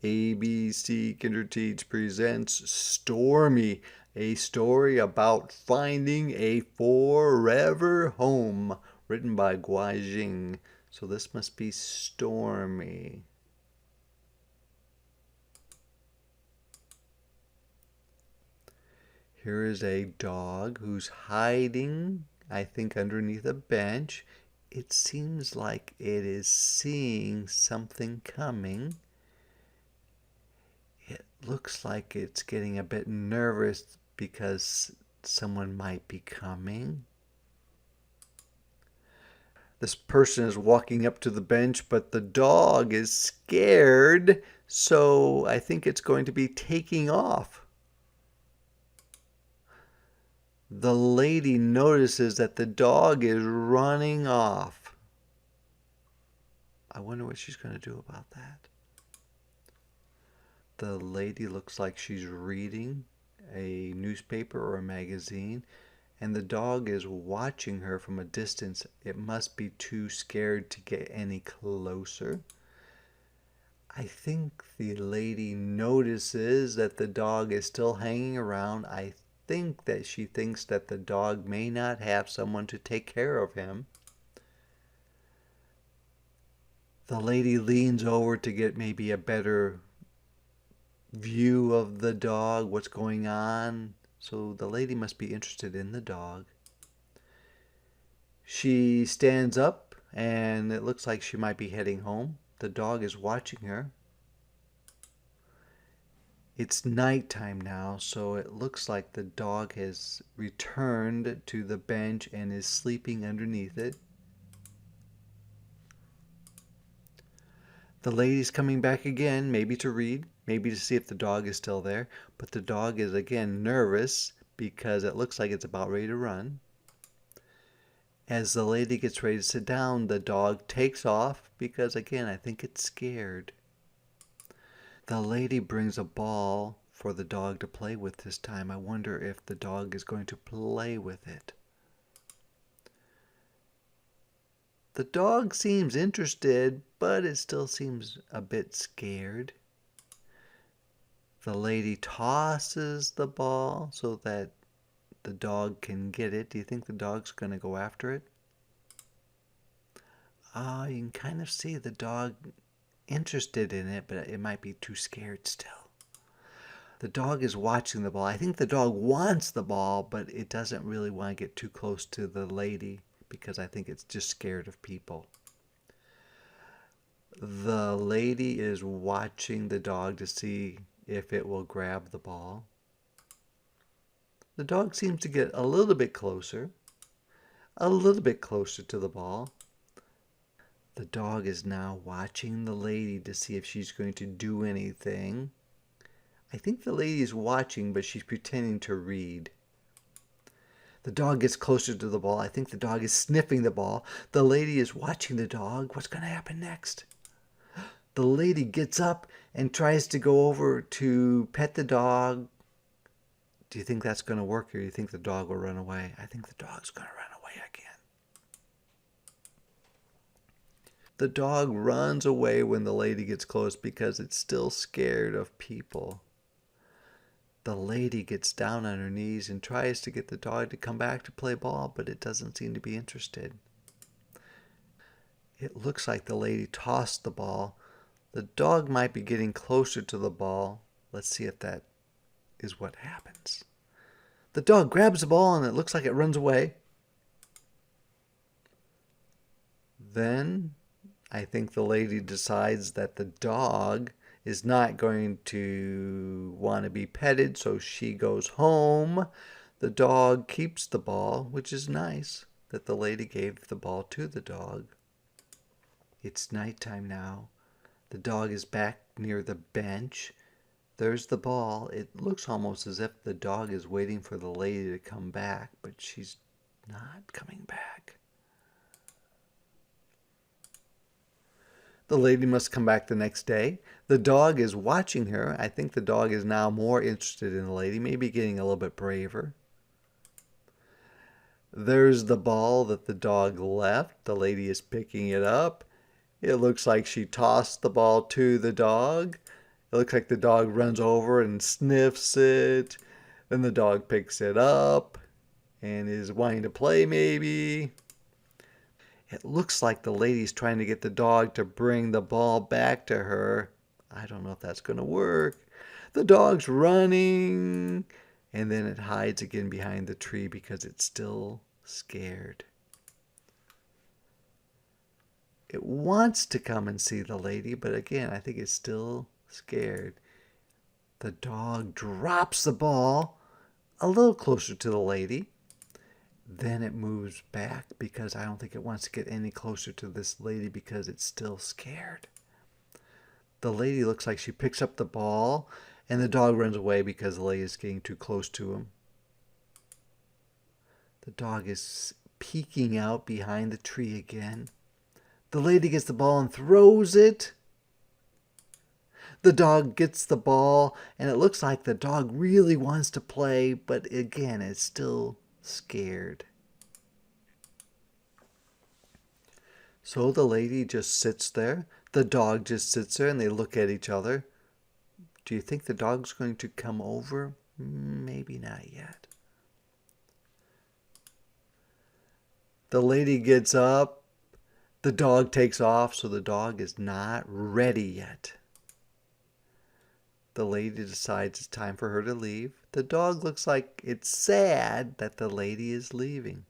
ABC Kinderteach presents Stormy, a story about finding a forever home, written by Guojing. So this must be Stormy. Here is a dog who's hiding, I think, underneath a bench. It seems like it is seeing something coming. It looks like it's getting a bit nervous because someone might be coming. This person is walking up to the bench, but the dog is scared, so I think it's going to be taking off. The lady notices that the dog is running off. I wonder what she's going to do about that. The lady looks like she's reading a newspaper or a magazine, and the dog is watching her from a distance. It must be too scared to get any closer. I think the lady notices that the dog is still hanging around. I think that she thinks that the dog may not have someone to take care of him. The lady leans over to get maybe a better view of the dog, what's going on. So the lady must be interested in the dog. She stands up and it looks like she might be heading home. The dog is watching her. It's nighttime now, so it looks like the dog has returned to the bench and is sleeping underneath it. The lady's coming back again, maybe to read, maybe to see if the dog is still there. But the dog is again nervous because it looks like it's about ready to run. As the lady gets ready to sit down, the dog takes off because again, I think it's scared. The lady brings a ball for the dog to play with this time. I wonder if the dog is going to play with it. The dog seems interested, but it still seems a bit scared. The lady tosses the ball so that the dog can get it. Do you think the dog's going to go after it? You can kind of see the dog interested in it, but it might be too scared still. The dog is watching the ball. I think the dog wants the ball, but it doesn't really want to get too close to the lady because I think it's just scared of people. The lady is watching the dog to see if it will grab the ball. The dog seems to get a little bit closer to the ball. The dog is now watching the lady to see if she's going to do anything. I think the lady is watching, but she's pretending to read. The dog gets closer to the ball. I think the dog is sniffing the ball. The lady is watching the dog. What's going to happen next? The lady gets up and tries to go over to pet the dog. Do you think that's going to work, or do you think the dog will run away? I think the dog's going to run away again. The dog runs away when the lady gets close because it's still scared of people. The lady gets down on her knees and tries to get the dog to come back to play ball, but it doesn't seem to be interested. It looks like the lady tossed the ball. The dog might be getting closer to the ball. Let's see if that is what happens. The dog grabs the ball and it looks like it runs away. Then I think the lady decides that the dog is not going to want to be petted, so she goes home. The dog keeps the ball, which is nice that the lady gave the ball to the dog. It's nighttime now. The dog is back near the bench. There's the ball. It looks almost as if the dog is waiting for the lady to come back, but she's not coming back. The lady must come back the next day. The dog is watching her. I think the dog is now more interested in the lady, maybe getting a little bit braver. There's the ball that the dog left. The lady is picking it up. It looks like she tossed the ball to the dog. It looks like the dog runs over and sniffs it. Then the dog picks it up and is wanting to play maybe. It looks like the lady's trying to get the dog to bring the ball back to her. I don't know if that's going to work. The dog's running, and then it hides again behind the tree because it's still scared. It wants to come and see the lady, but again, I think it's still scared. The dog drops the ball a little closer to the lady. Then it moves back because I don't think it wants to get any closer to this lady because it's still scared. The lady looks like she picks up the ball, and the dog runs away because the lady is getting too close to him. The dog is peeking out behind the tree again. The lady gets the ball and throws it. The dog gets the ball, and it looks like the dog really wants to play, but again, it's still scared. So the lady just sits there. The dog just sits there, and they look at each other. Do you think the dog's going to come over? Maybe not yet. The lady gets up. The dog takes off, so the dog is not ready yet. The lady decides it's time for her to leave. The dog looks like it's sad that the lady is leaving.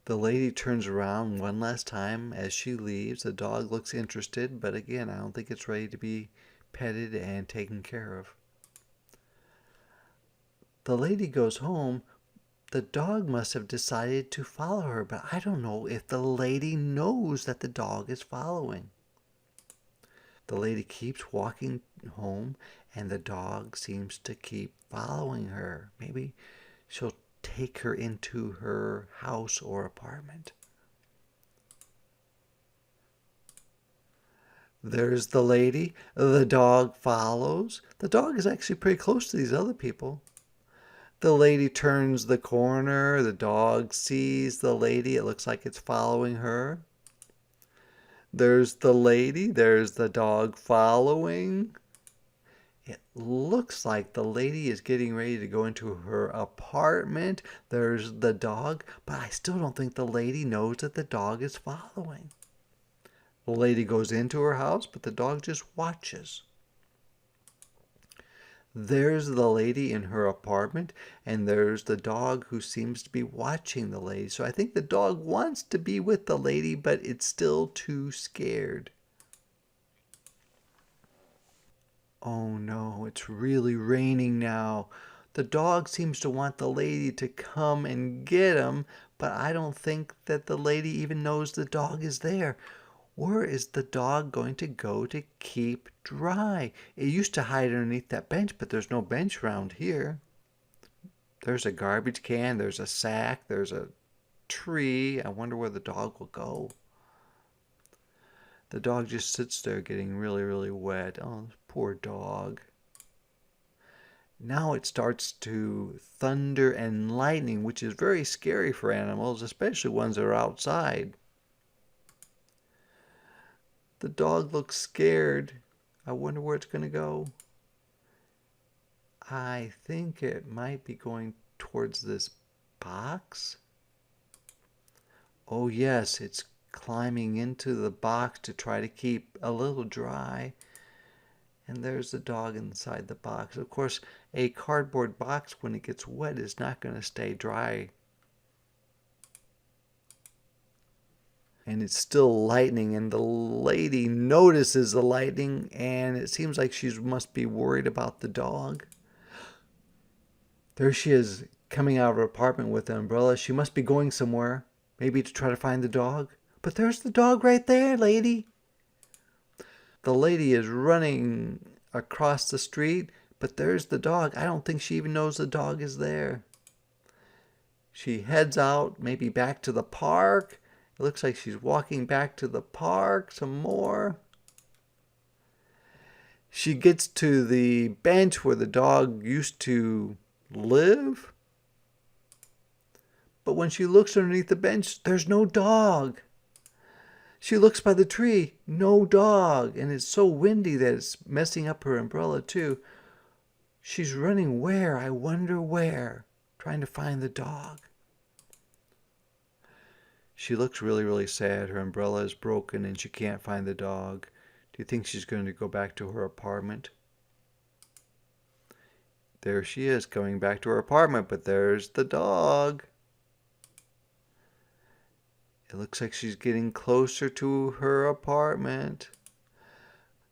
The lady turns around one last time as she leaves. The dog looks interested, but again, I don't think it's ready to be petted and taken care of. The lady goes home. The dog must have decided to follow her, but I don't know if the lady knows that the dog is following. The lady keeps walking home, and the dog seems to keep following her. Maybe she'll take her into her house or apartment. There's the lady. The dog follows. The dog is actually pretty close to these other people. The lady turns the corner. The dog sees the lady. It looks like it's following her. There's the lady. There's the dog following. It looks like the lady is getting ready to go into her apartment. There's the dog, but I still don't think the lady knows that the dog is following. The lady goes into her house, but the dog just watches. There's the lady in her apartment, and there's the dog who seems to be watching the lady. So I think the dog wants to be with the lady, but it's still too scared. Oh no, it's really raining now. The dog seems to want the lady to come and get him, but I don't think that the lady even knows the dog is there. Where is the dog going to go to keep dry? It used to hide underneath that bench, but there's no bench around here. There's a garbage can, there's a sack, there's a tree. I wonder where the dog will go. The dog just sits there getting really, really wet. Oh, poor dog. Now it starts to thunder and lightning, which is very scary for animals, especially ones that are outside. The dog looks scared. I wonder where it's going to go. I think it might be going towards this box. Oh yes, it's climbing into the box to try to keep a little dry. And there's the dog inside the box. Of course, a cardboard box, when it gets wet, is not going to stay dry. And it's still lightning, and the lady notices the lightning, and it seems like she must be worried about the dog. There she is, coming out of her apartment with an umbrella. She must be going somewhere, maybe to try to find the dog. But there's the dog right there, lady. The lady is running across the street, but there's the dog. I don't think she even knows the dog is there. She heads out, maybe back to the park. It looks like she's walking back to the park some more. She gets to the bench where the dog used to live. But when she looks underneath the bench, there's no dog. She looks by the tree. No dog. And it's so windy that it's messing up her umbrella too. She's running where? I wonder where. Trying to find the dog. She looks really, really sad. Her umbrella is broken and she can't find the dog. Do you think she's going to go back to her apartment? There she is, going back to her apartment, but there's the dog. It looks like she's getting closer to her apartment.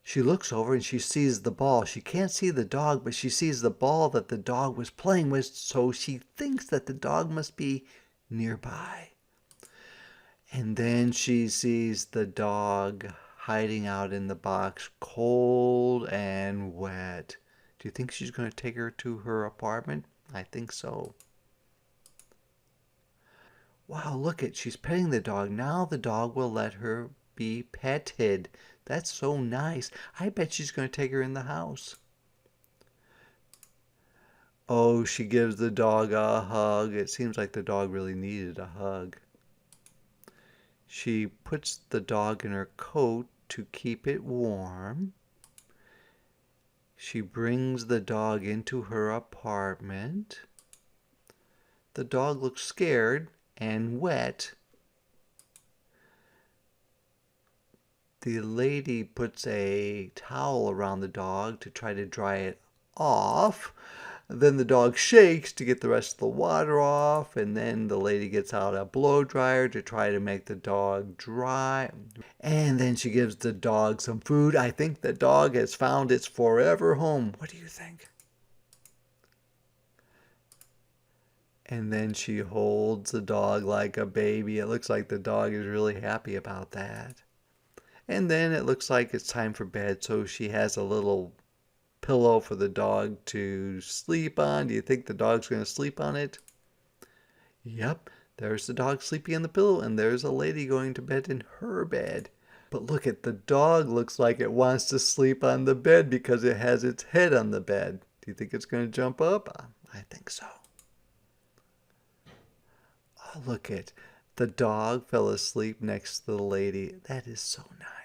She looks over and she sees the ball. She can't see the dog, but she sees the ball that the dog was playing with, so she thinks that the dog must be nearby. And then she sees the dog hiding out in the box, cold and wet. Do you think she's going to take her to her apartment? I think so. Wow, look at, she's petting the dog. Now the dog will let her be petted. That's so nice. I bet she's going to take her in the house. Oh, she gives the dog a hug. It seems like the dog really needed a hug. She puts the dog in her coat to keep it warm. She brings the dog into her apartment. The dog looks scared and wet. The lady puts a towel around the dog to try to dry it off. Then the dog shakes to get the rest of the water off, and then the lady gets out a blow dryer to try to make the dog dry. And then she gives the dog some food. I think the dog has found its forever home. What do you think? And then she holds the dog like a baby. It looks like the dog is really happy about that. And then it looks like it's time for bed, so she has a little pillow for the dog to sleep on. Do you think the dog's going to sleep on it? Yep, there's the dog sleeping on the pillow, and there's a lady going to bed in her bed. But look at the dog, looks like it wants to sleep on the bed because it has its head on the bed. Do you think it's going to jump up? I think so. Oh, look at, the dog fell asleep next to the lady. That is so nice.